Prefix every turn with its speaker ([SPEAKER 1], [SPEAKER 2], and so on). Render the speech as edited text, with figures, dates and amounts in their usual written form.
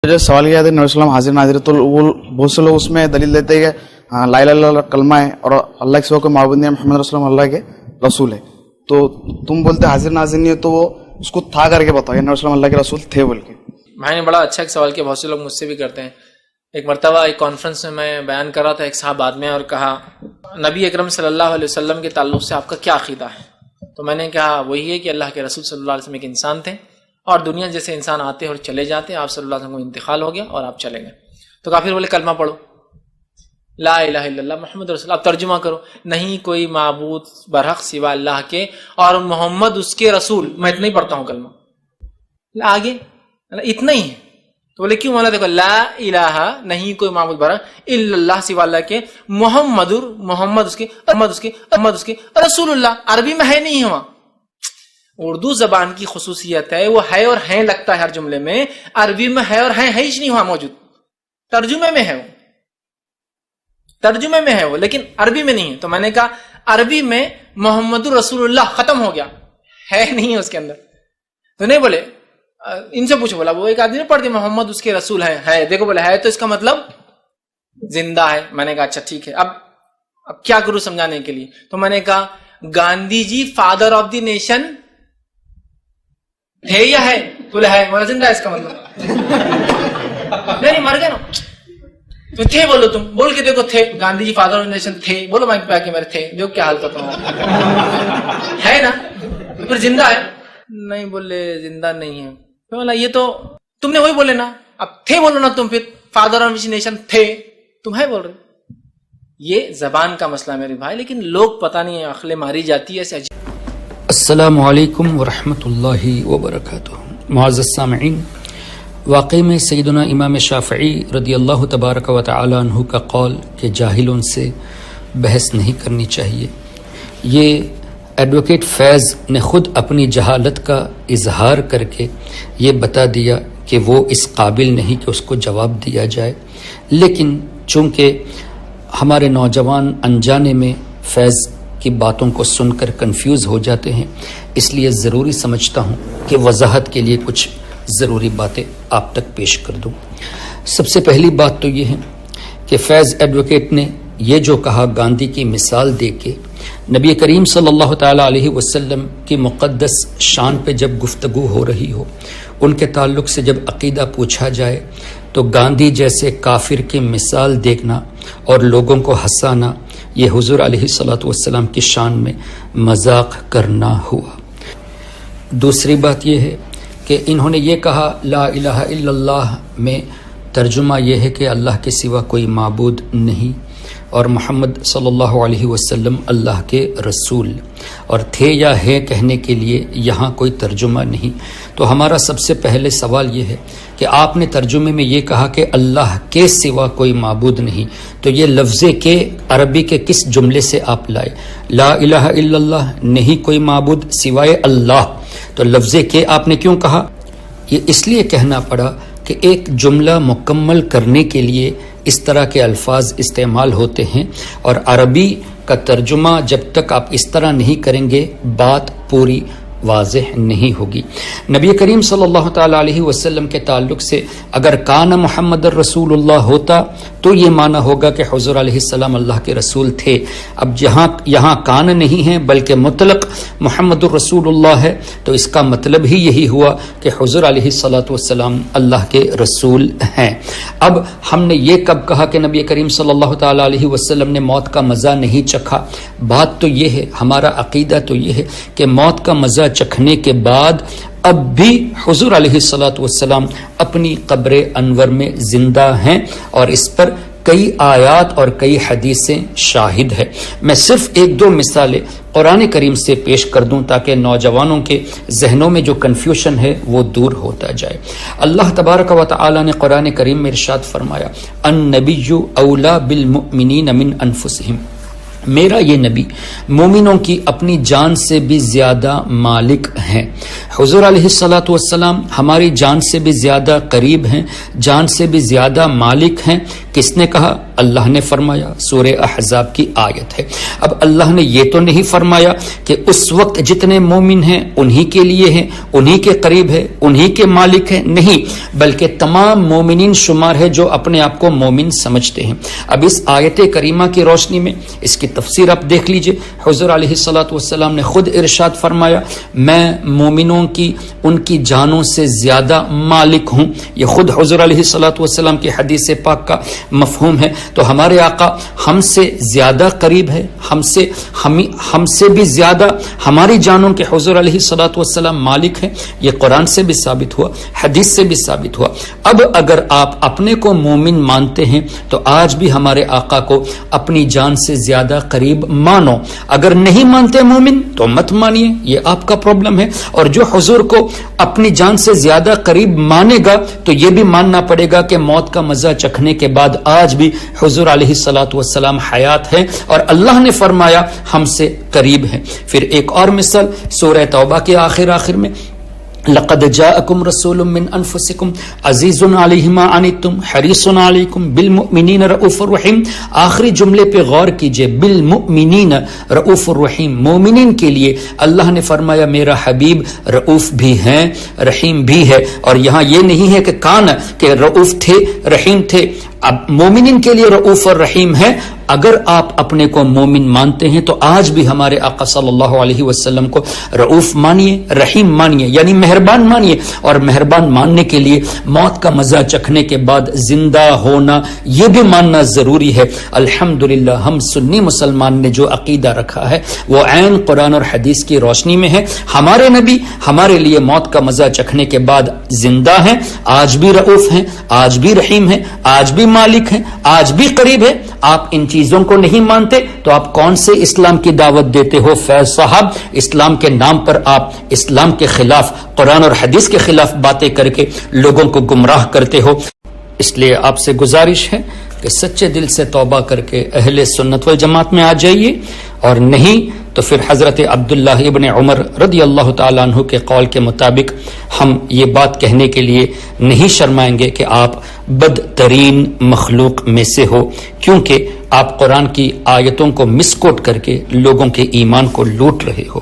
[SPEAKER 1] जो सवाल किया था नबी सल्लम हाजिर नाजिर, तो वो बहुत से लोग उसमें दलील देते हैं कि ला इलाहा इल्लल्लाह कलमा है और अल्लाह के सिवा कोई माबूद नहीं है, मोहम्मद रसूल अल्लाह के रसूल है। तो तुम बोलते हाजिर नाजिर नहीं है, तो वो उसको था करके बताओ, नबी सल्लम अल्लाह के रसूल थे बोल के।
[SPEAKER 2] भाई ने बड़ा अच्छा एक सवाल किया, बहुत से लोग मुझसे भी करते हैं। एक मरतबा एक कॉन्फ्रेंस में मैं बयान कर रहा था, एक साहब आदमी और कहा नबी अकरम सल्लल्लाहु अलैहि वसल्लम के ताल्लुक से आपका क्या अकीदा है? तो मैंने कहा वही है कि अल्लाह के रसूल सल्लल्लाहु अलैहि वसल्लम एक इंसान थे और दुनिया जैसे इंसान आते और चले जाते, आप सल्लल्लाहु अलैहि वसल्लम को इंतकाल हो गया और आप चले गए। तो काफिर बोले कलमा पढ़ो, ला इलाहा इल्लल्लाह मुहम्मद रसूल। आप तर्जुमा करो, नहीं कोई माबूद बरहक सिवा अल्लाह के और मोहम्मद उसके रसूल। मैं इतना ही पढ़ता हूँ कलमा, आगे इतना ही है। तो बोले क्यों? बोला देखो, ला इलाहा नहीं कोई माबूद बरहक इल्लल्लाह सिवा अल्लाह के, मोहम्मद उसके रसूलुल्लाह। अरबी में है नहीं हुआ। उर्दू जबान की खुसूसियत है, वो है और हैं लगता है हर जुमले में। अरबी में है और हैं ही नहीं हुआ मौजूद, तर्जुमे में है वो, तर्जुमे में है वो, लेकिन अरबी में नहीं है। तो मैंने कहा अरबी में मोहम्मदुर रसूलुल्लाह खत्म हो गया, है नहीं है उसके अंदर। तो नहीं बोले, इनसे पूछो, बोला वो एक आदमी ने पढ़ दिया मोहम्मद उसके रसूल है, देखो बोले है तो इसका मतलब जिंदा है। मैंने कहा अच्छा ठीक है, अब क्या करूं समझाने के लिए? तो मैंने कहा Gandhi ji father of the nation थे या है? बोले है। बोला जिंदा है इसका मतलब? नहीं मर गए ना। तो थे बोलो, तुम बोल के देखो, थे Gandhi ji father of the nation थे, बोलो माइक पे आके मेरे थे, जो क्या हाल था है ना? तो फिर जिंदा है? नहीं बोले जिंदा नहीं है। तो बोला ये तो तुमने वही बोले ना, अब थे बोलो ना तुम, फिर फादर ऑफ नेशन थे, तुम है बोल रहे। ये जबान का मसला मेरे भाई, लेकिन लोग पता नहीं अक्लें मारी जाती है ऐसे।
[SPEAKER 3] अस्सलामु अलैकुम वरहमतुल्लाहि वबरकातुहू। मुअज़्ज़ज़ सामिईन, वाक़ई में सैयदना इमाम शाफ़िई रदियल्लाहु तबारक व तआला अन्हु का कौल कि जाहिलों से बहस नहीं करनी चाहिए, ये एडवोकेट फैज़ ने खुद अपनी जहालत का इजहार करके ये बता दिया कि वो इस काबिल नहीं कि उसको जवाब दिया जाए। लेकिन चूँकि हमारे नौजवान अनजाने में फैज़ की बातों को सुनकर कंफ्यूज हो जाते हैं, इसलिए ज़रूरी समझता हूँ कि वजाहत के लिए कुछ ज़रूरी बातें आप तक पेश कर दूँ। सबसे पहली बात तो ये है कि फैज़ एडवोकेट ने ये जो कहा गांधी की मिसाल दे के, नबी करीम सल्लल्लाहु ताला अलैहि वसल्लम की मुक़द्दस शान पे जब गुफ्तगू हो रही हो, उनके ताल्लुक़ से जब अक़ीदा पूछा जाए तो गांधी जैसे काफिर की मिसाल देखना और लोगों को हंसाना, ये हुज़ूर अलैहिस्सलातु वस्सलाम की शान में मजाक करना हुआ। दूसरी बात यह है कि इन्होंने ये कहा ला इलाहा इल्लल्लाह में तर्जुमा यह है कि अल्लाह के सिवा कोई माबूद नहीं और मोहम्मद सल्लल्लाहु अलैहि वसल्लम अल्लाह के रसूल, और थे या है कहने के लिए यहाँ कोई तर्जुमा नहीं। तो हमारा सबसे पहले सवाल ये है कि आपने तर्जुमे में ये कहा कि अल्लाह के सिवा कोई माबूद नहीं, तो ये लफ्ज़े के अरबी के किस जुमले से आप लाए? ला इलाहा इल्लल्लाह नहीं कोई माबूद सिवाय अल्लाह, तो लफ्ज़े के आपने क्यों कहा? ये इसलिए कहना पड़ा कि एक जुमला मुकम्मल करने के लिए इस तरह के अल्फाज इस्तेमाल होते हैं, और अरबी का तर्जुमा जब तक आप इस तरह नहीं करेंगे बात पूरी वाज़ेह नहीं होगी। नबी करीम सल्लल्लाहु ताला अलैहि वसल्लम के ताल्लुक से अगर कान मुहम्मद रसूलुल्लाह होता तो ये माना होगा कि हुज़ूर अलैहिस्सलाम अल्लाह के रसूल थे। अब यहाँ कान नहीं है बल्कि मुतलक मुहम्मद रसूलुल्लाह है, तो इसका मतलब ही यही हुआ कि हुज़ूर अलैहिस्सलातु वस्सलाम अल्लाह के रसूल हैं। अब हमने ये कब कहा कि नबी करीम सल्लल्लाहु ताला अलैहि वसल्लम ने मौत का मज़ा नहीं चखा? बात तो ये है, हमारा अक़ीदा तो ये है कि मौत का मज़ा चखने के बाद अब भी हुज़ूर अलैहिस्सलातु वस्सलाम अपनी कब्र अनवर में जिंदा हैं, और इस पर कई आयात और कई हदीसें शाहिद है। मैं सिर्फ एक दो मिसालें कुरान करीम से पेश कर दूं ताकि नौजवानों के जहनों में जो कन्फ्यूशन है वो दूर होता जाए। अल्लाह तबारक व तआला ने कुरान करीम में इरशाद फरमाया, अन नबिय्यु औला बिल मुमिनीन मिन अनफुसिहिम, मेरा ये नबी मोमिनों की अपनी जान से भी ज्यादा मालिक हैं। हुज़ूर अलैहिस्सलातु वस्सलाम हमारी जान से भी ज्यादा करीब हैं, जान से भी ज्यादा मालिक हैं। کس نے کہا؟ اللہ نے فرمایا، سورہ احزاب کی آیت ہے۔ اب اللہ نے یہ تو نہیں فرمایا کہ اس وقت جتنے مومن ہیں انہی کے لیے ہیں، انہی کے قریب ہے، انہی کے مالک ہے، نہیں، بلکہ تمام مومنین شمار ہے جو اپنے آپ کو مومن سمجھتے ہیں۔ اب اس آیت کریمہ کی روشنی میں اس کی تفسیر آپ دیکھ لیجئے۔ حضور علیہ الصلوۃ والسلام نے خود ارشاد فرمایا، میں مومنوں کی ان کی جانوں سے زیادہ مالک ہوں۔ یہ خود حضور علیہ الصلوۃ والسلام کی حدیث پاک کا مفہوم ہے۔ تو ہمارے آقا ہم سے زیادہ قریب ہے، ہم سے بھی زیادہ ہماری جانوں کے حضور علیہ الصلوۃ والسلام مالک ہیں۔ یہ قرآن سے بھی ثابت ہوا، حدیث سے بھی ثابت ہوا۔ اب اگر آپ اپنے کو مومن مانتے ہیں تو آج بھی ہمارے آقا کو اپنی جان سے زیادہ قریب مانو۔ اگر نہیں مانتے مومن تو مت مانیے، یہ آپ کا پرابلم ہے۔ اور جو حضور کو اپنی جان سے زیادہ قریب مانے گا تو یہ بھی ماننا پڑے گا کہ موت کا مزہ چکھنے کے بعد آج بھی حضور علیہ الصلوۃ والسلام حیات ہے اور اللہ نے فرمایا ہم سے قریب ہے۔ پھر ایک اور مثال سورہ توبہ کے آخر میں، لقد جاءکم رسول من انفسکم عزیز علیہ ما عنتم حریص علیکم بالمؤمنین رؤوف الرحیم۔ آخری جملے پہ غور کیجئے، بالمؤمنین رؤوف الرحیم، مومنین کے لیے اللہ نے فرمایا میرا حبیب رؤوف بھی ہیں، رحیم بھی ہے۔ اور یہاں یہ نہیں ہے کہ کان کہ رؤوف تھے رحیم تھے، اب مومنین کے لیے رؤوف اور رحیم ہے۔ اگر آپ اپنے کو مومن مانتے ہیں تو آج بھی ہمارے آقا صلی اللہ علیہ وسلم کو رؤوف مانیے، رحیم مانیے، یعنی مہربان مانیے۔ اور مہربان ماننے کے لیے موت کا مزہ چکھنے کے بعد زندہ ہونا یہ بھی ماننا ضروری ہے۔ الحمدللہ ہم سنی مسلمان نے جو عقیدہ رکھا ہے وہ عین قرآن اور حدیث کی روشنی میں ہے۔ ہمارے نبی ہمارے لیے موت کا مزہ چکھنے کے بعد زندہ ہیں، آج بھی رؤوف ہیں، آج بھی رحیم ہیں، آج بھی مالک ہیں، آج بھی قریب ہے۔ آپ ان چیزوں کو نہیں مانتے تو آپ کون سے اسلام کی دعوت دیتے ہو فیض صاحب؟ اسلام کے نام پر آپ اسلام کے خلاف، قرآن اور حدیث کے خلاف باتیں کر کے لوگوں کو گمراہ کرتے ہو۔ اس لیے آپ سے گزارش ہے کہ سچے دل سے توبہ کر کے اہل سنت والجماعت میں آ جائیے، اور نہیں تو پھر حضرت عبداللہ ابن عمر رضی اللہ تعالیٰ عنہ کے قول کے مطابق ہم یہ بات کہنے کے لیے نہیں شرمائیں گے کہ آپ بدترین مخلوق میں سے ہو، کیونکہ آپ قرآن کی آیتوں کو مس کوٹ کر کے لوگوں کے ایمان کو لوٹ رہے ہو۔